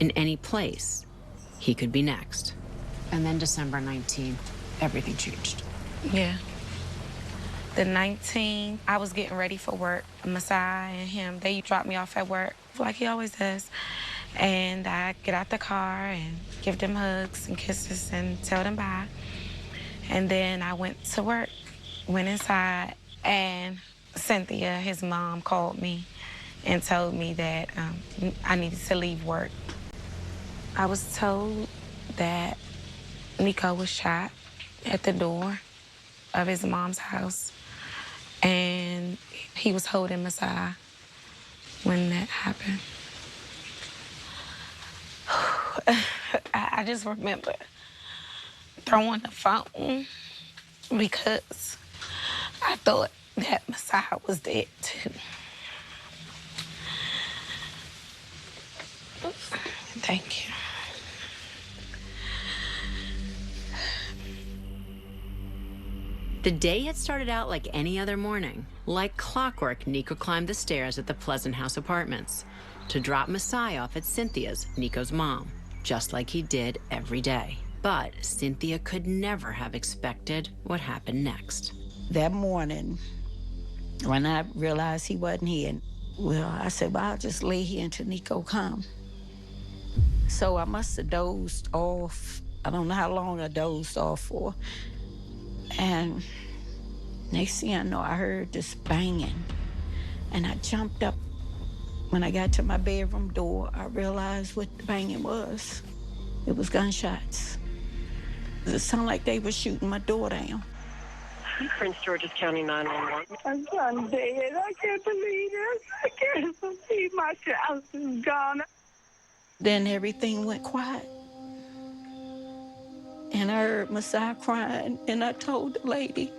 In any place, he could be next. And then December 19th, everything changed. Yeah. The 19th, I was getting ready for work. Masai and him, they dropped me off at work, like he always does. And I get out the car and give them hugs and kisses and tell them bye. And then I went to work, went inside, and Cynthia, his mom, called me and told me that I needed to leave work. I was told that Nicoh was shot at the door of his mom's house, and he was holding Masai when that happened. I just remember throwing the phone because I thought that Masai was dead too. Thank you. The day had started out like any other morning. Like clockwork, Nicoh climbed the stairs at the Pleasant House Apartments to drop Masai off at Cynthia's, Nicoh's mom, just like he did every day. But Cynthia could never have expected what happened next. That morning, when I realized he wasn't here, well, I said, well, I'll just lay here until Nicoh come. So I must have dozed off. I don't know how long I dozed off for. And next thing I know, I heard this banging. And I jumped up. When I got to my bedroom door, I realized what the banging was. It was gunshots. It sounded like they were shooting my door down. Prince George's County 911. I'm dead. I can't believe it. I can't believe my child is gone. Then everything went quiet. And I heard Masai crying, and I told the lady,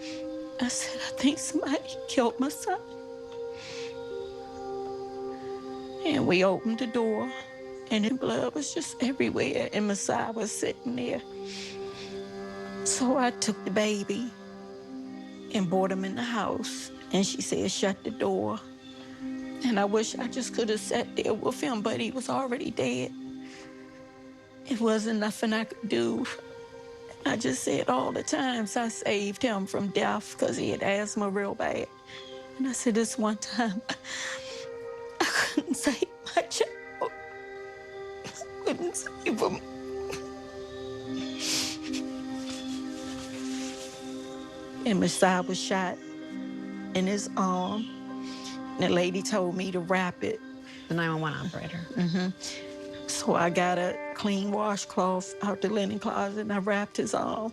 I said, I think somebody killed my son. And we opened the door, and the blood was just everywhere, and Masai was sitting there. So I took the baby and brought him in the house, and she said, shut the door. And I wish I just could have sat there with him, but he was already dead. It wasn't nothing I could do. I just said all the times I saved him from death because he had asthma real bad. And I said, this one time, I couldn't save my child. I couldn't save him. And Masai was shot in his arm. And the lady told me to wrap it. The 911 operator. Mm-hmm. So I got a clean washcloth out the linen closet and I wrapped his arm.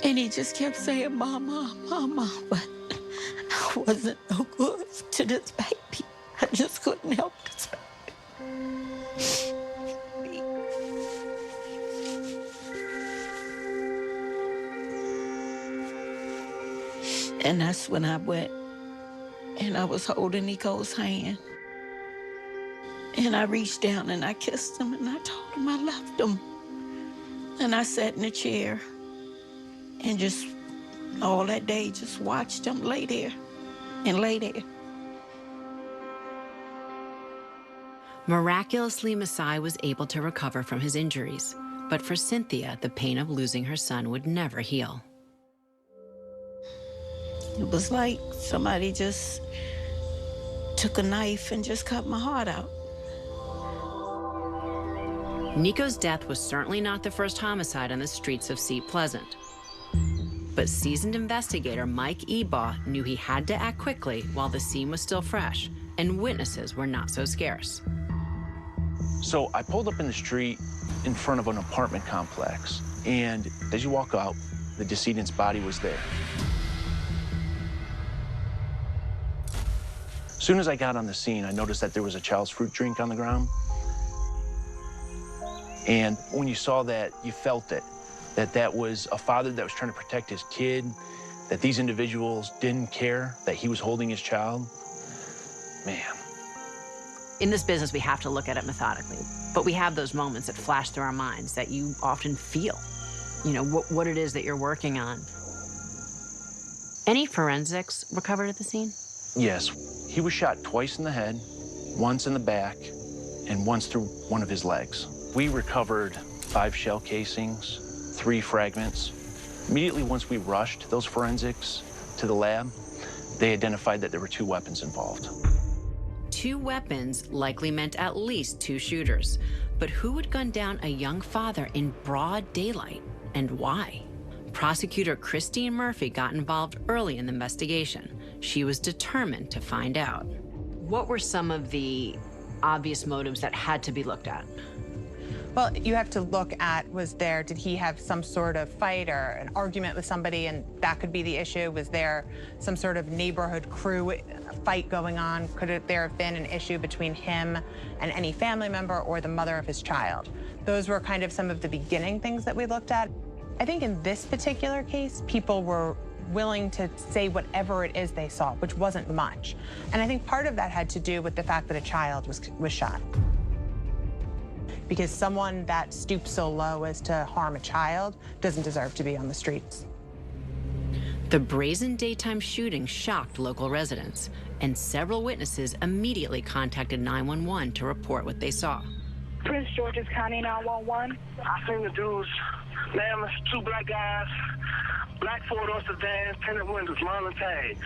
And he just kept saying, Mama, Mama, but I wasn't no good to this baby. I just couldn't help this baby. And that's when I went and I was holding Nicoh's hand. And I reached down and I kissed him and I told him I loved him. And I sat in a chair and just all that day just watched him lay there and lay there. Miraculously, Masai was able to recover from his injuries. But for Cynthia, the pain of losing her son would never heal. It was like somebody just took a knife and just cut my heart out. Nicoh's death was certainly not the first homicide on the streets of Seat Pleasant. But seasoned investigator Mike Ebaugh knew he had to act quickly while the scene was still fresh and witnesses were not so scarce. So I pulled up in the street in front of an apartment complex, and as you walk out, the decedent's body was there. As soon as I got on the scene, I noticed that there was a child's fruit drink on the ground. And when you saw that, you felt it, that was a father that was trying to protect his kid, that these individuals didn't care that he was holding his child. Man. In this business, we have to look at it methodically, but we have those moments that flash through our minds that you often feel, you know, what it is that you're working on. Any forensics recovered at the scene? Yes, he was shot twice in the head, once in the back, and once through one of his legs. We recovered 5 shell casings, 3 fragments. Immediately once we rushed those forensics to the lab, they identified that there were 2 weapons involved. 2 weapons likely meant at least 2 shooters. But who would gun down a young father in broad daylight, and why? Prosecutor Christine Murphy got involved early in the investigation. She was determined to find out. What were some of the obvious motives that had to be looked at? Well, you have to look at, did he have some sort of fight or an argument with somebody, and that could be the issue? Was there some sort of neighborhood crew fight going on? Could there have been an issue between him and any family member or the mother of his child? Those were kind of some of the beginning things that we looked at. I think in this particular case, people were willing to say whatever it is they saw, which wasn't much. And I think part of that had to do with the fact that a child was shot. Because someone that stoops so low as to harm a child doesn't deserve to be on the streets. The brazen daytime shooting shocked local residents, and several witnesses immediately contacted 911 to report what they saw. Prince George's County 911. I seen the dudes, man, it's 2 black guys, black 4-door sedans, tinted windows, long and tags.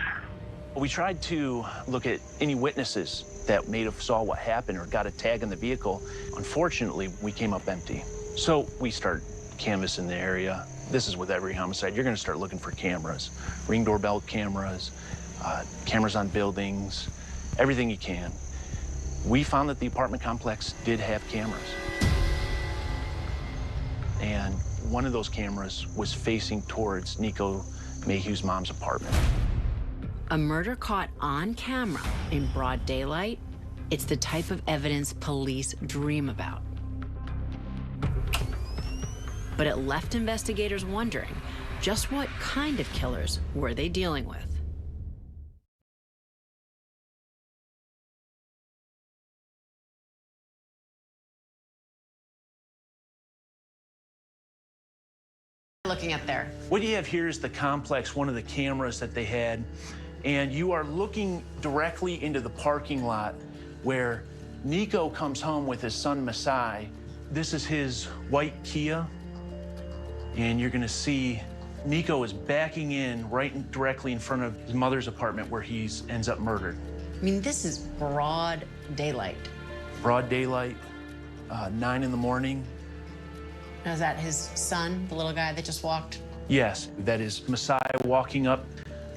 We tried to look at any witnesses that may have saw what happened or got a tag in the vehicle. Unfortunately, we came up empty. So we start canvassing the area. This is with every homicide. You're gonna start looking for cameras, Ring doorbell cameras, cameras on buildings, everything you can. We found that the apartment complex did have cameras. And one of those cameras was facing towards Nicoh Mayhew's mom's apartment. A murder caught on camera in broad daylight, it's the type of evidence police dream about. But it left investigators wondering, just what kind of killers were they dealing with? Looking at there. What you have here is the complex, one of the cameras that they had, and you are looking directly into the parking lot where Nicoh comes home with his son, Masai. This is his white Kia, and you're gonna see Nicoh is backing in directly in front of his mother's apartment where he ends up murdered. I mean, this is broad daylight. Broad daylight, 9 in the morning. Now, is that his son, the little guy that just walked? Yes, that is Masai walking up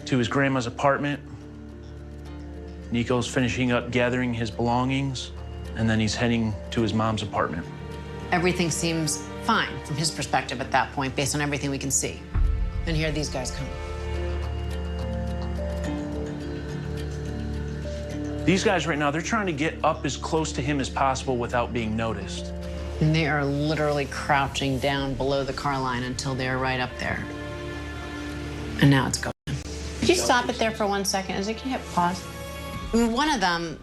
to his grandma's apartment. Nicoh's finishing up gathering his belongings, and then he's heading to his mom's apartment. Everything seems fine from his perspective at that point, based on everything we can see. And here these guys come. These guys right now, they're trying to get up as close to him as possible without being noticed. And they are literally crouching down below the car line until they're right up there. And now it's going. Could you stop it there for 1 second? Can you hit pause? I mean, one of them,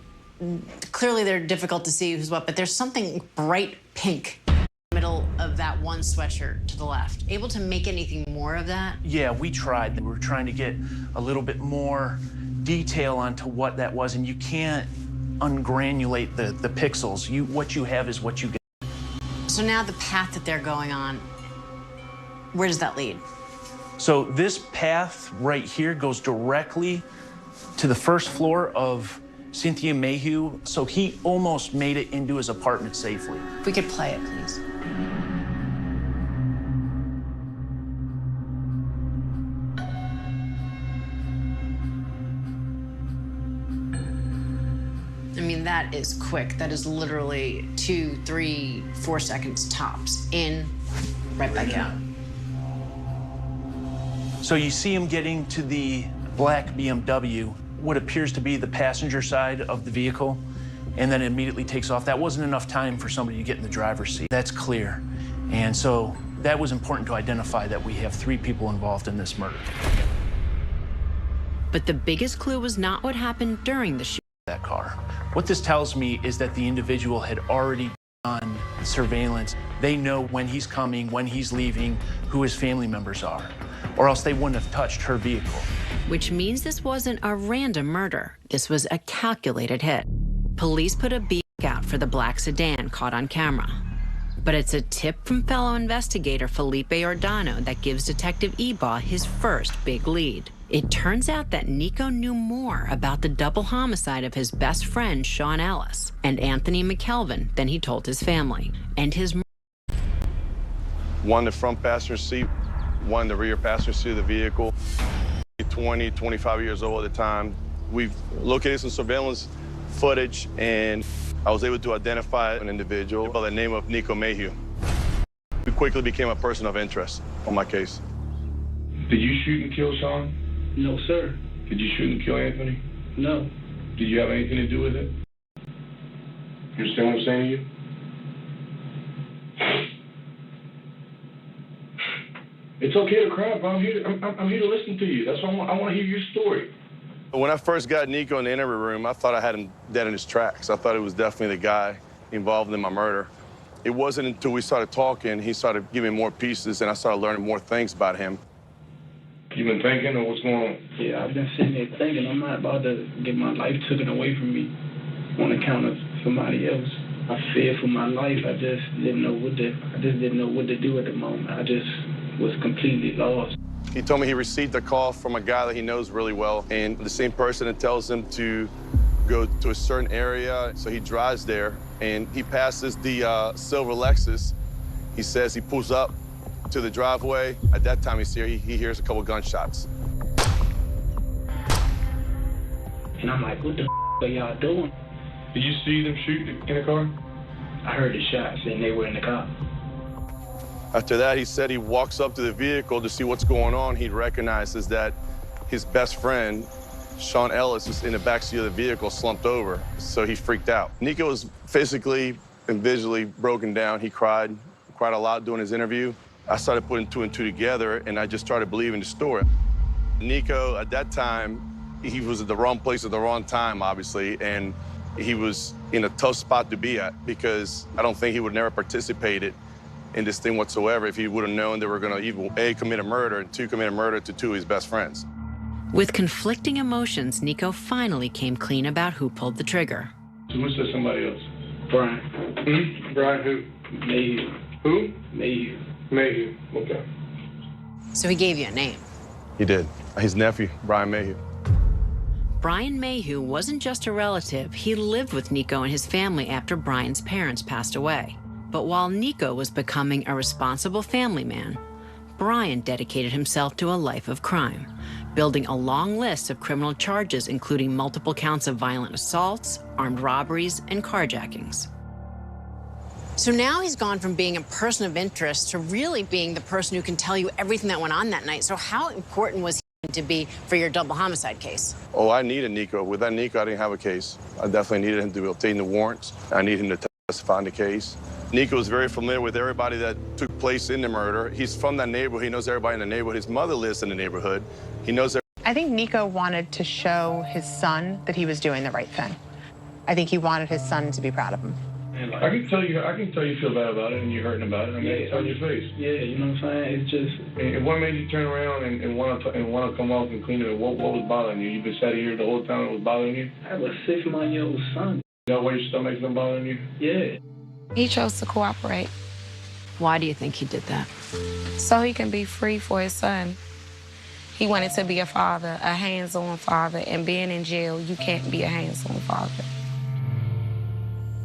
clearly they're difficult to see who's what, but there's something bright pink in the middle of that one sweatshirt to the left. Able to make anything more of that? Yeah, we tried. We were trying to get a little bit more detail onto what that was, and you can't ungranulate the pixels. What you have is what you get. So now the path that they're going on, where does that lead? So this path right here goes directly to the first floor of Cynthia Mayhew. So he almost made it into his apartment safely. If we could play it, please. I mean, that is quick. That is literally 2, 3, 4 seconds tops. In, right back out. So you see him getting to the black BMW, what appears to be the passenger side of the vehicle, and then immediately takes off. That wasn't enough time for somebody to get in the driver's seat. That's clear. And so that was important to identify that we have 3 people involved in this murder. But the biggest clue was not what happened during the shooting. That car. What this tells me is that the individual had already done surveillance. They know when he's coming, when he's leaving, who his family members are, or else they wouldn't have touched her vehicle. Which means this wasn't a random murder. This was a calculated hit. Police put a out for the black sedan caught on camera. But it's a tip from fellow investigator Felipe Ordano that gives Detective Ebaugh his first big lead. It turns out that Nicoh knew more about the double homicide of his best friend, Sean Ellis, and Anthony McKelvin than he told his family. And his one in the front passenger seat, one in the rear passenger seat of the vehicle. 20, 25 years old at the time. We've located some surveillance footage, and I was able to identify an individual by the name of Nicoh Mayhew. He quickly became a person of interest on my case. Did you shoot and kill Sean? No, sir. Did you shoot and kill Anthony? No. Did you have anything to do with it? You understand what I'm saying to you? It's okay to cry, bro. I'm here to listen to you. That's why I want to hear your story. When I first got Nicoh in the interview room, I thought I had him dead in his tracks. I thought it was definitely the guy involved in my murder. It wasn't until we started talking, he started giving me more pieces, and I started learning more things about him. You been thinking, or what's going on? Yeah, I've been sitting there thinking I'm not about to get my life taken away from me on account of somebody else. I feared for my life. I just didn't know what to do at the moment. I just was completely lost. He told me he received a call from a guy that he knows really well, and the same person that tells him to go to a certain area. So he drives there, and he passes the silver Lexus. He says he pulls up to the driveway. At that time he hears a couple gunshots. And I'm like, what the are y'all doing? Did you see them shoot in the car? I heard the shots, and they were in the car. After that, he said he walks up to the vehicle to see what's going on. He recognizes that his best friend, Sean Ellis, was in the backseat of the vehicle, slumped over, so he freaked out. Nicoh was physically and visually broken down. He cried a lot during his interview. I started putting two and two together, and I just started believing the story. Nicoh, at that time, he was at the wrong place at the wrong time, obviously, and he was in a tough spot to be at because I don't think he would never participated in this thing whatsoever if he would have known they were going to either A, commit a murder, and two, commit a murder to two of his best friends. With conflicting emotions, Nicoh finally came clean about who pulled the trigger. So who said somebody else? Brian. Hmm? Brian who? Mayhew. Who? Mayhew. Mayhew. Okay. So he gave you a name. He did. His nephew, Brian Mayhew. Brian Mayhew wasn't just a relative. He lived with Nicoh and his family after Brian's parents passed away. But while Nicoh was becoming a responsible family man, Brian dedicated himself to a life of crime, building a long list of criminal charges, including multiple counts of violent assaults, armed robberies, and carjackings. So now he's gone from being a person of interest to really being the person who can tell you everything that went on that night. So how important was he to be for your double homicide case? Oh, I needed Nicoh. Without Nicoh, I didn't have a case. I definitely needed him to obtain the warrants. I needed him to testify in the case. Nicoh was very familiar with everybody that took place in the murder. He's from that neighborhood. He knows everybody in the neighborhood. His mother lives in the neighborhood. He knows I think Nicoh wanted to show his son that he was doing the right thing. I think he wanted his son to be proud of him. I can tell you feel bad about it and you're hurting about it. I mean, it's on your face. Yeah, you know what I'm saying? It's just... And what made you turn around and want to come off and clean it? What was bothering you? You've been sat here the whole time it was bothering you? I have a 6-month-old son. You know why your stomach's been bothering you? Yeah. He chose to cooperate Why do you think he did that? so he can be free for his son. He wanted to be a father, a hands-on father, and being in jail, you can't be a hands-on father.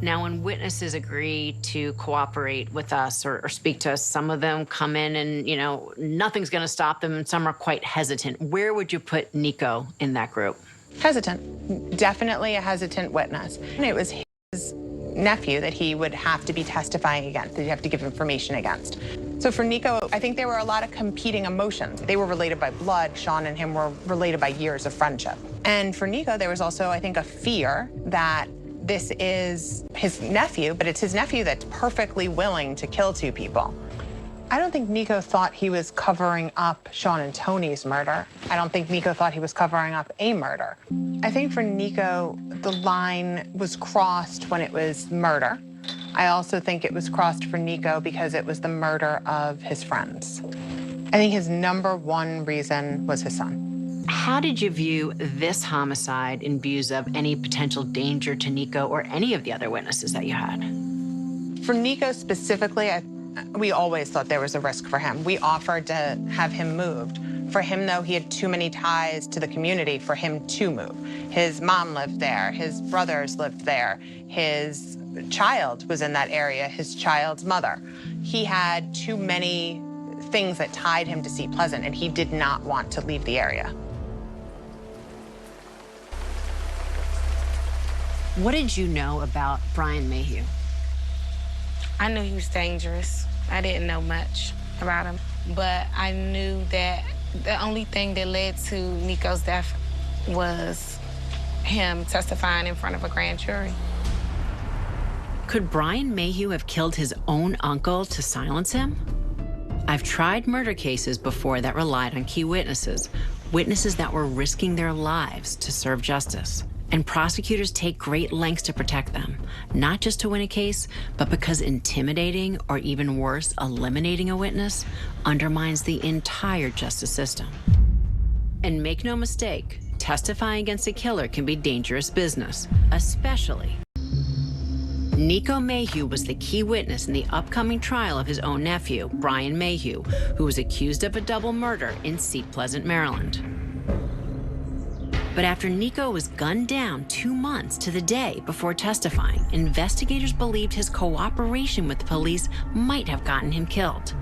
Now, when witnesses agree to cooperate with us or speak to us, some of them come in and, you know, nothing's going to stop them, and some are quite hesitant. Where would you put Nicoh in that group? Hesitant. Definitely a hesitant witness. And it was his nephew that he would have to be testifying against, that he'd have to give information against. So for Nicoh, I think there were a lot of competing emotions. They were related by blood. Sean and him were related by years of friendship. And for Nicoh, there was also, I think, a fear that this is his nephew, but it's his nephew that's perfectly willing to kill two people. I don't think Nicoh thought he was covering up Sean and Tony's murder. I don't think Nicoh thought he was covering up a murder. I think for Nicoh, the line was crossed when it was murder. I also think it was crossed for Nicoh because it was the murder of his friends. I think his #1 reason was his son. How did you view this homicide in views of any potential danger to Nicoh or any of the other witnesses that you had? For Nicoh specifically, we always thought there was a risk for him. We offered to have him moved. For him, though, he had too many ties to the community for him to move. His mom lived there. His brothers lived there. His child was in that area, his child's mother. He had too many things that tied him to Seat Pleasant, and he did not want to leave the area. What did you know about Brian Mayhew? I knew he was dangerous. I didn't know much about him, but I knew that the only thing that led to Nicoh's death was him testifying in front of a grand jury. Could Brian Mayhew have killed his own uncle to silence him? I've tried murder cases before that relied on key witnesses, witnesses that were risking their lives to serve justice. And prosecutors take great lengths to protect them, not just to win a case, but because intimidating or even worse, eliminating a witness undermines the entire justice system. And make no mistake, testifying against a killer can be dangerous business, especially. Nicoh Mayhew was the key witness in the upcoming trial of his own nephew, Brian Mayhew, who was accused of a double murder in Seat Pleasant, Maryland. But after Nicoh was gunned down 2 months to the day before testifying, investigators believed his cooperation with the police might have gotten him killed.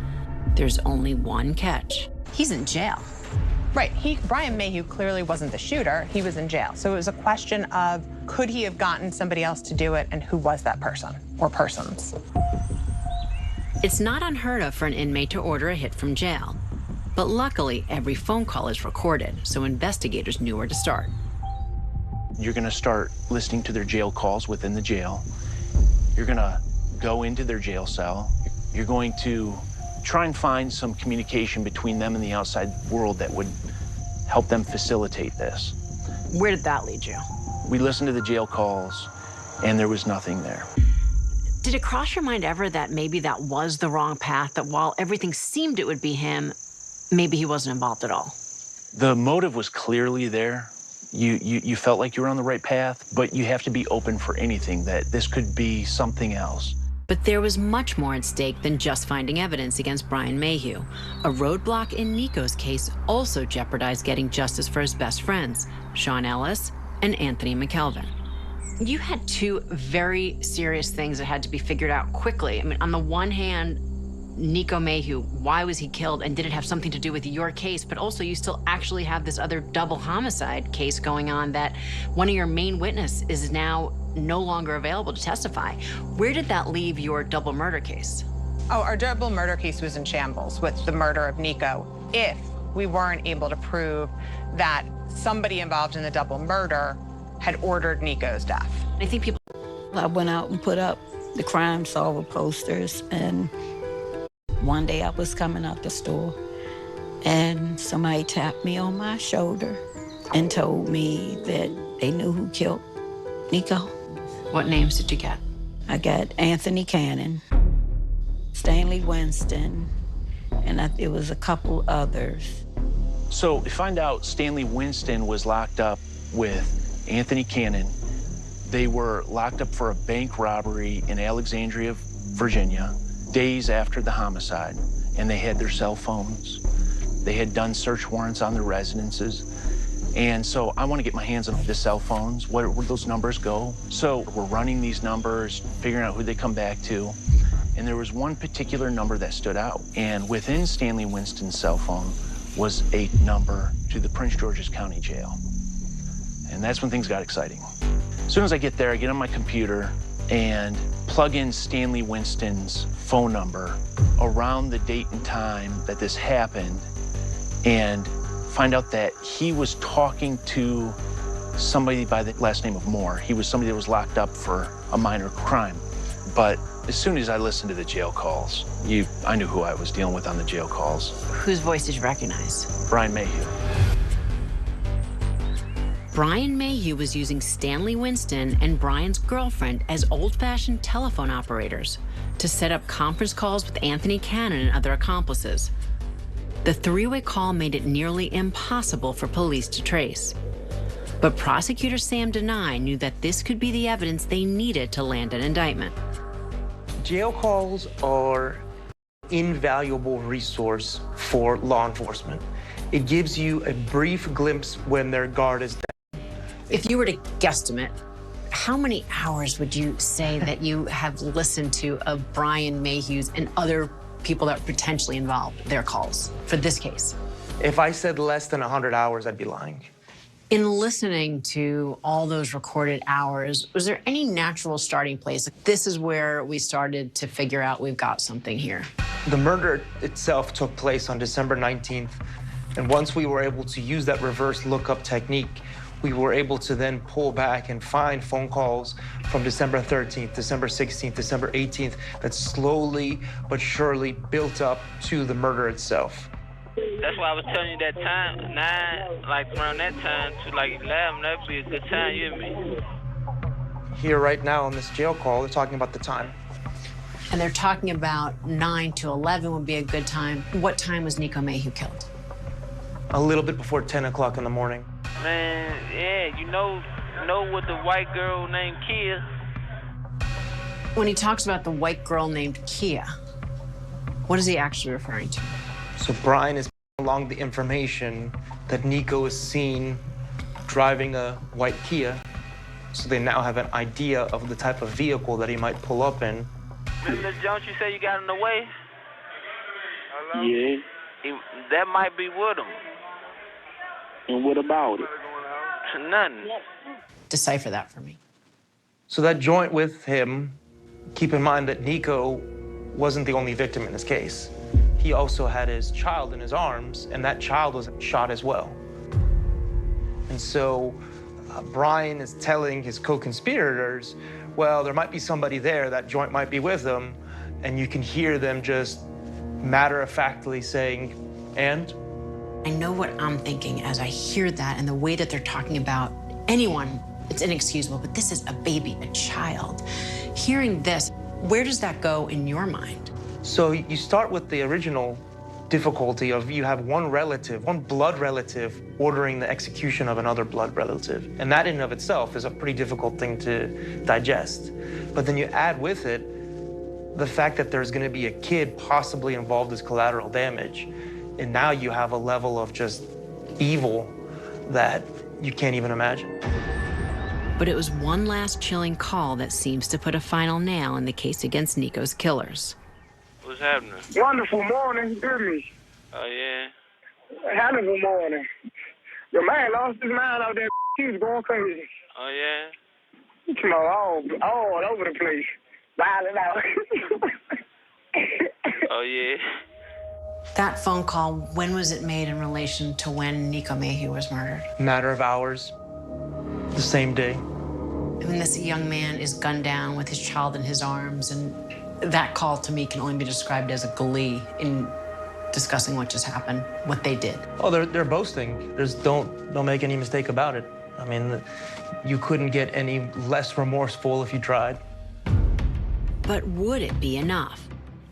There's only one catch. He's in jail. Right, Brian Mayhew clearly wasn't the shooter, he was in jail. So it was a question of, could he have gotten somebody else to do it, and who was that person, or persons? It's not unheard of for an inmate to order a hit from jail. But luckily, every phone call is recorded, so investigators knew where to start. You're gonna start listening to their jail calls within the jail. You're gonna go into their jail cell. You're going to try and find some communication between them and the outside world that would help them facilitate this. Where did that lead you? We listened to the jail calls, and there was nothing there. Did it cross your mind ever that maybe that was the wrong path, that while everything seemed it would be him, maybe he wasn't involved at all? The motive was clearly there. You felt like you were on the right path, but you have to be open for anything, that this could be something else. But there was much more at stake than just finding evidence against Brian Mayhew. A roadblock in Nicoh's case also jeopardized getting justice for his best friends, Sean Ellis and Anthony McKelvin. You had two very serious things that had to be figured out quickly. I mean, on the one hand, Nicoh Mayhew, why was he killed, and did it have something to do with your case? But also, you still actually have this other double homicide case going on that one of your main witnesses is now no longer available to testify. Where did that leave your double murder case? Oh, our double murder case was in shambles with the murder of Nicoh. If we weren't able to prove that somebody involved in the double murder had ordered Nicoh's death. I think people... I went out and put up the Crime Solver posters, and one day I was coming out the store and somebody tapped me on my shoulder and told me that they knew who killed Nicoh. What names did you get? I got Anthony Cannon, Stanley Winston, and it was a couple others. So we find out Stanley Winston was locked up with Anthony Cannon. They were locked up for a bank robbery in Alexandria, Virginia, days after the homicide, and they had their cell phones. They had done search warrants on their residences. And so I want to get my hands on the cell phones. Where those numbers go? So we're running these numbers, figuring out who they come back to. And there was one particular number that stood out. And within Stanley Winston's cell phone was a number to the Prince George's County Jail. And that's when things got exciting. As soon as I get there, I get on my computer and plug in Stanley Winston's phone number around the date and time that this happened, and find out that he was talking to somebody by the last name of Moore. He was somebody that was locked up for a minor crime. But as soon as I listened to the jail calls, I knew who I was dealing with on the jail calls. Whose voice did you recognize? Brian Mayhew. Brian Mayhew was using Stanley Winston and Brian's girlfriend as old-fashioned telephone operators to set up conference calls with Anthony Cannon and other accomplices. The three-way call made it nearly impossible for police to trace. But prosecutor Sam Denai knew that this could be the evidence they needed to land an indictment. Jail calls are an invaluable resource for law enforcement. It gives you a brief glimpse when their guard is down. If you were to guesstimate, how many hours would you say that you have listened to of Brian Mayhew's and other people that are potentially involved, their calls, for this case? If I said less than 100 hours, I'd be lying. In listening to all those recorded hours, was there any natural starting place? Like, this is where we started to figure out we've got something here. The murder itself took place on December 19th, and once we were able to use that reverse lookup technique, we were able to then pull back and find phone calls from December 13th, December 16th, December 18th that slowly but surely built up to the murder itself. That's why I was telling you that time, 9, like around that time to like 11, that'd be a good time, you hear me? Here right now on this jail call, they're talking about the time. And they're talking about 9 to 11 would be a good time. What time was Nicoh Mayhew killed? A little bit before 10 o'clock in the morning. Man, yeah, you know what the white girl named Kia? When he talks about the white girl named Kia, what is he actually referring to? So Brian is along the information that Nicoh is seen driving a white Kia. So they now have an idea of the type of vehicle that he might pull up in. Mr. Jones, you say you got in the way? Hello? Yeah. That might be with him. And what about it? Nothing. Decipher that for me. So that joint with him, keep in mind that Nicoh wasn't the only victim in this case. He also had his child in his arms, and that child was shot as well. And so Brian is telling his co-conspirators, well, there might be somebody there, that joint might be with them, and you can hear them just matter-of-factly saying, and? I know what I'm thinking as I hear that and the way that they're talking about anyone. It's inexcusable, but this is a baby, a child. Hearing this, where does that go in your mind? So you start with the original difficulty of you have one relative, one blood relative, ordering the execution of another blood relative. And that in and of itself is a pretty difficult thing to digest. But then you add with it the fact that there's gonna be a kid possibly involved as collateral damage. And now you have a level of just evil that you can't even imagine. But it was one last chilling call that seems to put a final nail in the case against Nicoh's killers. What's happening? Wonderful morning, hear me. Oh, yeah? Hell of a morning. The man lost his mind out there. He was going crazy. Oh, yeah? You know, all over the place. Violent out. Oh, yeah? That phone call, when was it made in relation to when Nicoh Mayhew was murdered? Matter of hours, the same day. I mean, this young man is gunned down with his child in his arms, and that call to me can only be described as a glee in discussing what just happened, what they did. Oh, they're boasting. Don't make any mistake about it. I mean, you couldn't get any less remorseful if you tried. But would it be enough?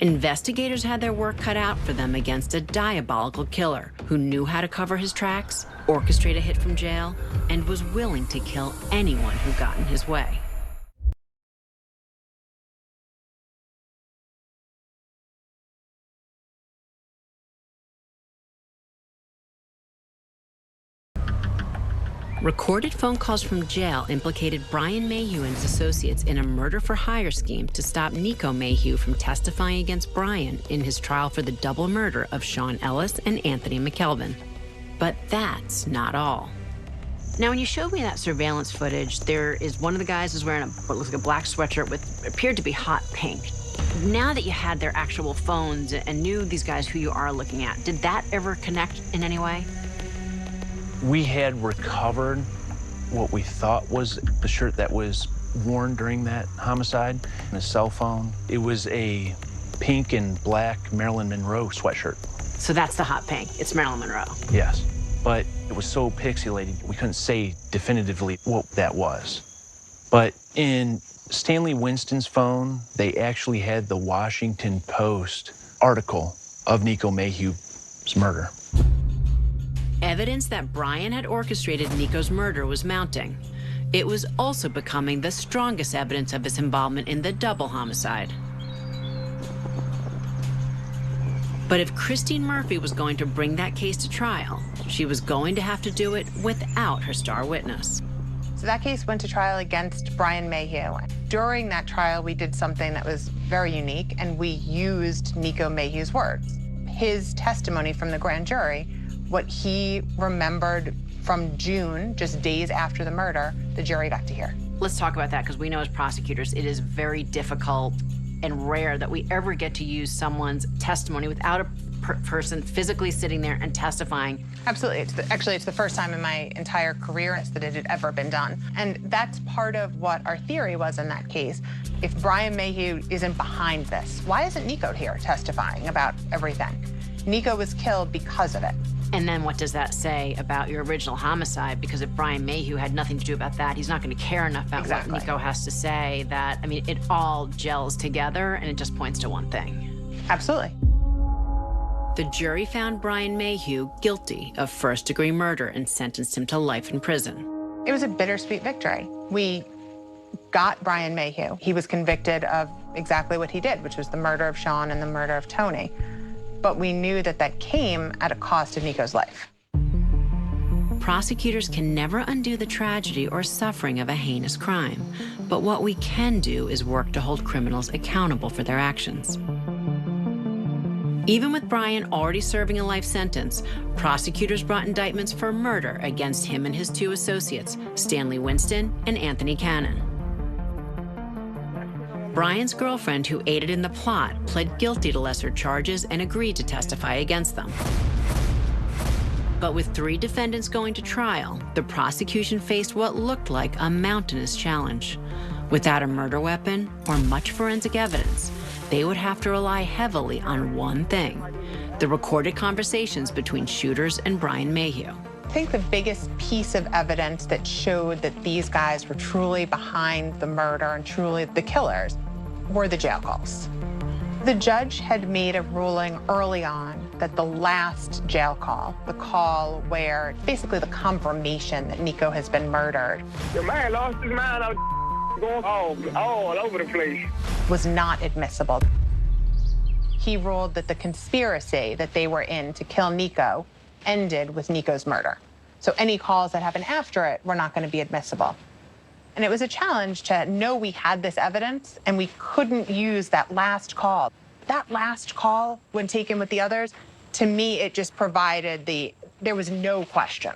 Investigators had their work cut out for them against a diabolical killer who knew how to cover his tracks, orchestrate a hit from jail, and was willing to kill anyone who got in his way. Recorded phone calls from jail implicated Brian Mayhew and his associates in a murder-for-hire scheme to stop Nicoh Mayhew from testifying against Brian in his trial for the double murder of Sean Ellis and Anthony McKelvin. But that's not all. Now, when you showed me that surveillance footage, there is one of the guys is wearing what looks like a black sweatshirt with appeared to be hot pink. Now that you had their actual phones and knew these guys who you are looking at, did that ever connect in any way? We had recovered what we thought was the shirt that was worn during that homicide, and a cell phone. It was a pink and black Marilyn Monroe sweatshirt. So that's the hot pink. It's Marilyn Monroe. Yes, but it was so pixelated, we couldn't say definitively what that was. But in Stanley Winston's phone, they actually had the Washington Post article of Nicoh Mayhew was murder. Evidence that Brian had orchestrated Nicoh's murder was mounting. It was also becoming the strongest evidence of his involvement in the double homicide. But if Christine Murphy was going to bring that case to trial, she was going to have to do it without her star witness. So that case went to trial against Brian Mayhew. During that trial, we did something that was very unique, and we used Nicoh Mayhew's words. His testimony from the grand jury, what he remembered from June, just days after the murder, the jury got to hear. Let's talk about that, because we know as prosecutors, it is very difficult and rare that we ever get to use someone's testimony without a person physically sitting there and testifying. Absolutely. It's the first time in my entire career that it had ever been done. And that's part of what our theory was in that case. If Brian Mayhew isn't behind this, why isn't Nicoh here testifying about everything? Nicoh was killed because of it. And then what does that say about your original homicide? Because if Brian Mayhew had nothing to do about that, he's not going to care enough about what Nicoh has to say that, I mean, it all gels together and it just points to one thing. Absolutely. The jury found Brian Mayhew guilty of first-degree murder and sentenced him to life in prison. It was a bittersweet victory. We got Brian Mayhew. He was convicted of exactly what he did, which was the murder of Sean and the murder of Tony. But we knew that that came at a cost of Nicoh's life. Prosecutors can never undo the tragedy or suffering of a heinous crime. But what we can do is work to hold criminals accountable for their actions. Even with Brian already serving a life sentence, prosecutors brought indictments for murder against him and his two associates, Stanley Winston and Anthony Cannon. Brian's girlfriend, who aided in the plot, pled guilty to lesser charges and agreed to testify against them. But with 3 defendants going to trial, the prosecution faced what looked like a mountainous challenge. Without a murder weapon or much forensic evidence, they would have to rely heavily on one thing: the recorded conversations between shooters and Brian Mayhew. I think the biggest piece of evidence that showed that these guys were truly behind the murder and truly the killers were the jail calls. The judge had made a ruling early on that the last jail call, the call where basically the confirmation that Nicoh has been murdered, The man lost his mind out going all over the place, was not admissible. He ruled that the conspiracy that they were in to kill Nicoh ended with Nicoh's murder. So any calls that happened after it were not going to be admissible. And it was a challenge to know we had this evidence and we couldn't use that last call. That last call, when taken with the others, to me, it just provided there was no question.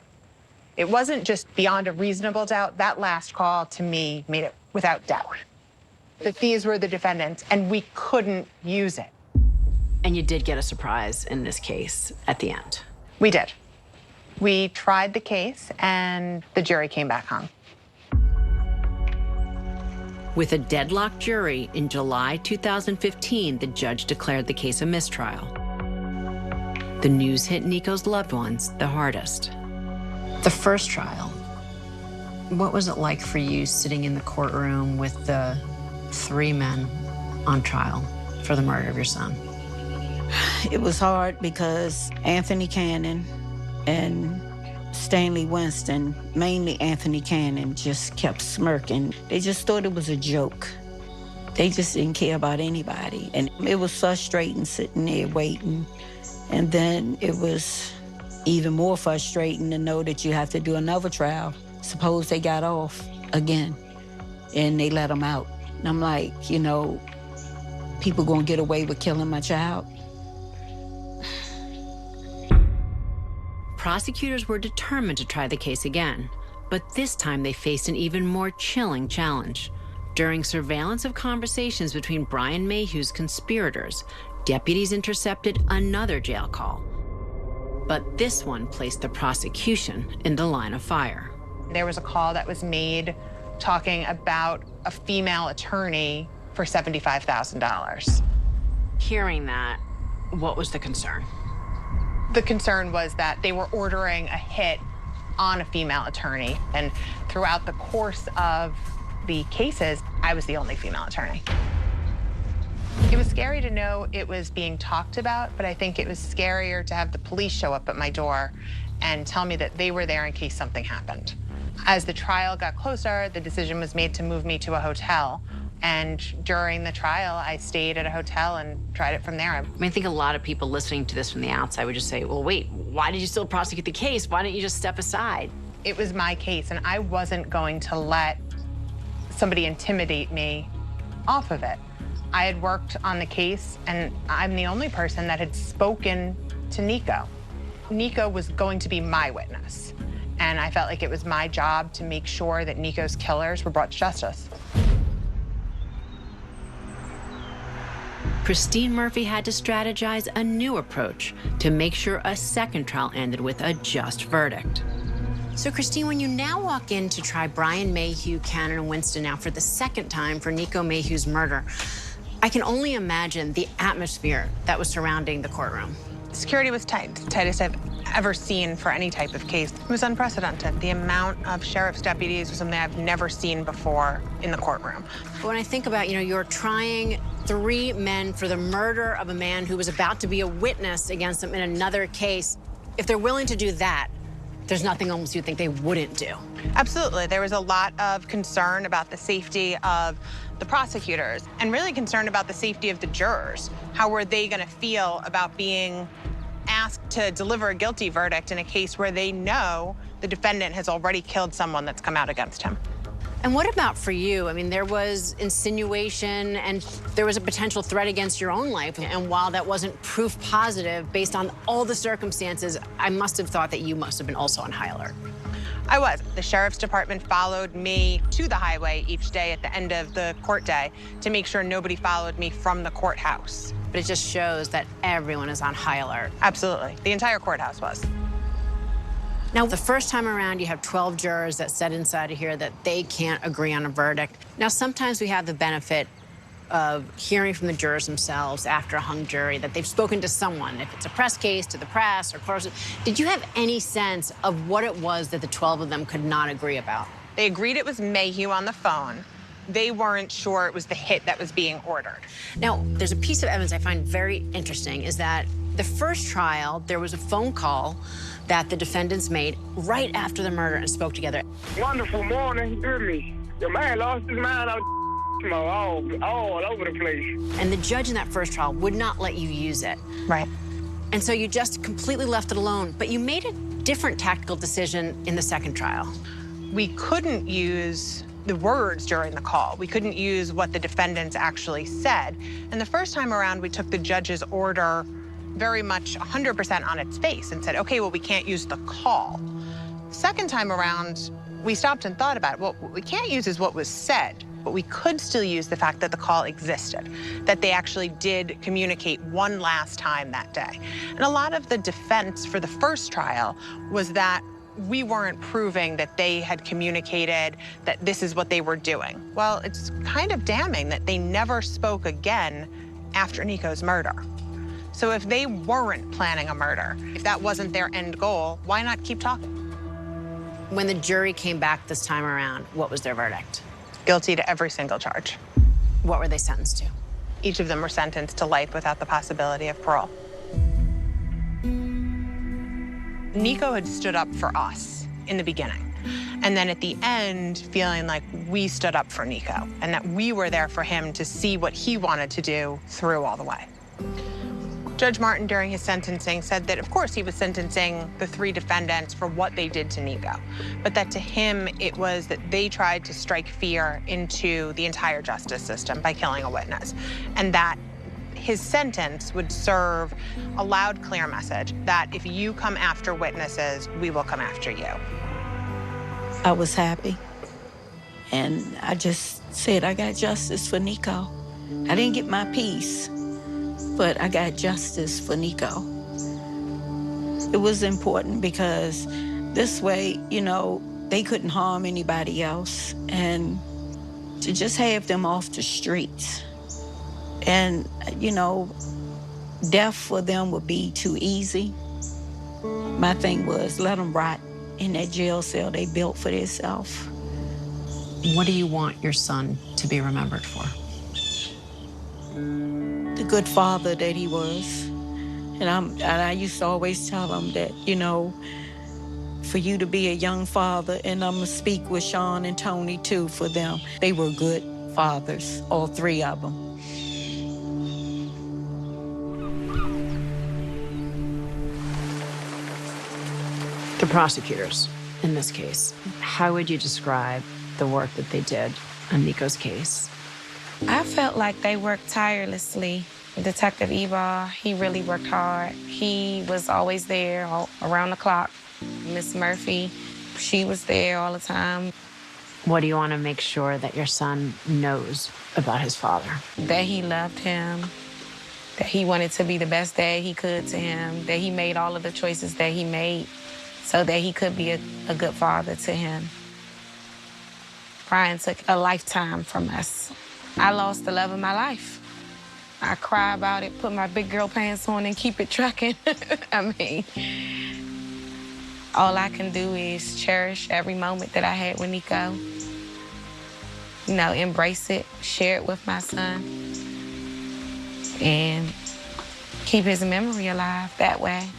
It wasn't just beyond a reasonable doubt. That last call, to me, made it without doubt that these were the defendants and we couldn't use it. And you did get a surprise in this case at the end. We did. We tried the case and the jury came back hung. With a deadlocked jury, in July 2015, the judge declared the case a mistrial. The news hit Nicoh's loved ones the hardest. The first trial, what was it like for you sitting in the courtroom with the 3 men on trial for the murder of your son? It was hard because Anthony Cannon and Stanley Winston, mainly Anthony Cannon, just kept smirking. They just thought it was a joke. They just didn't care about anybody. And it was frustrating sitting there waiting. And then it was even more frustrating to know that you have to do another trial. Suppose they got off again and they let them out. And I'm like, you know, people gonna get away with killing my child? Prosecutors were determined to try the case again, but this time they faced an even more chilling challenge. During surveillance of conversations between Brian Mayhew's conspirators, deputies intercepted another jail call. But this one placed the prosecution in the line of fire. There was a call that was made talking about a female attorney for $75,000. Hearing that, what was the concern? The concern was that they were ordering a hit on a female attorney. And throughout the course of the cases, I was the only female attorney. It was scary to know it was being talked about, but I think it was scarier to have the police show up at my door and tell me that they were there in case something happened. As the trial got closer, the decision was made to move me to a hotel. And during the trial, I stayed at a hotel and tried it from there. I mean, I think a lot of people listening to this from the outside would just say, well, wait, why did you still prosecute the case? Why didn't you just step aside? It was my case, and I wasn't going to let somebody intimidate me off of it. I had worked on the case, and I'm the only person that had spoken to Nicoh. Nicoh was going to be my witness, and I felt like it was my job to make sure that Nicoh's killers were brought to justice. Christine Murphy had to strategize a new approach to make sure a second trial ended with a just verdict. So, Christine, when you now walk in to try Brian Mayhew, Cannon, and Winston now for the second time for Nicoh Mayhew's murder, I can only imagine the atmosphere that was surrounding the courtroom. Security was tight, the tightest I've ever seen for any type of case. It was unprecedented. The amount of sheriff's deputies was something I've never seen before in the courtroom. But when I think about, you're trying 3 men for the murder of a man who was about to be a witness against them in another case, if they're willing to do that, there's nothing almost you think they wouldn't do. Absolutely. There was a lot of concern about the safety of the prosecutors and really concerned about the safety of the jurors. How were they going to feel about being asked to deliver a guilty verdict in a case where they know the defendant has already killed someone that's come out against him? And what about for you? I mean, there was insinuation and there was a potential threat against your own life. And while that wasn't proof positive, based on all the circumstances, I must have thought that you must have been also on high alert. I was. The sheriff's department followed me to the highway each day at the end of the court day to make sure nobody followed me from the courthouse. But it just shows that everyone is on high alert. Absolutely. The entire courthouse was. Now, the first time around, you have 12 jurors that said inside of here that they can't agree on a verdict. Now, sometimes we have the benefit of hearing from the jurors themselves after a hung jury that they've spoken to someone, if it's a press case, to the press or close. Did you have any sense of what it was that the 12 of them could not agree about? They agreed it was Mayhew on the phone. They weren't sure it was the hit that was being ordered. Now, there's a piece of evidence I find very interesting is that the first trial, there was a phone call that the defendants made right after the murder and spoke together. Wonderful morning, you hear me? Your man lost his mind out all over the place. And the judge in that first trial would not let you use it. Right. And so you just completely left it alone, but you made a different tactical decision in the second trial. We couldn't use the words during the call. We couldn't use what the defendants actually said. And the first time around, we took the judge's order very much 100% on its face and said, okay, well, we can't use the call. Second time around, we stopped and thought about it. What we can't use is what was said, but we could still use the fact that the call existed, that they actually did communicate one last time that day. And a lot of the defense for the first trial was that we weren't proving that they had communicated, that this is what they were doing. Well, it's kind of damning that they never spoke again after Nicoh's murder. So if they weren't planning a murder, if that wasn't their end goal, why not keep talking? When the jury came back this time around, what was their verdict? Guilty to every single charge. What were they sentenced to? Each of them were sentenced to life without the possibility of parole. Nicoh had stood up for us in the beginning. And then at the end, feeling like we stood up for Nicoh and that we were there for him to see what he wanted to do through all the way. Judge Martin, during his sentencing, said that, of course, he was sentencing the 3 defendants for what they did to Nicoh, but that to him, it was that they tried to strike fear into the entire justice system by killing a witness, and that his sentence would serve a loud, clear message that if you come after witnesses, we will come after you. I was happy, and I just said I got justice for Nicoh. I didn't get my peace, but I got justice for Nicoh. It was important because this way, they couldn't harm anybody else, and to just have them off the streets. And, death for them would be too easy. My thing was, let them rot in that jail cell they built for themselves. What do you want your son to be remembered for? the good father that he was. And I used to always tell him that, you know, for you to be a young father, and I'm gonna speak with Sean and Tony too for them. They were good fathers, all three of them. The prosecutors, in this case, how would you describe the work that they did on Nico's case? I felt like they worked tirelessly. Detective Eba, he really worked hard. He was always there around the clock. Miss Murphy, she was there all the time. What do you want to make sure that your son knows about his father? That he loved him, that he wanted to be the best dad he could to him, that he made all of the choices that he made so that he could be a good father to him. Brian took a lifetime from us. I lost the love of my life. I cry about it, put my big girl pants on, and keep it trucking. I mean, all I can do is cherish every moment that I had with Nicoh. You know, embrace it, share it with my son, and keep his memory alive that way.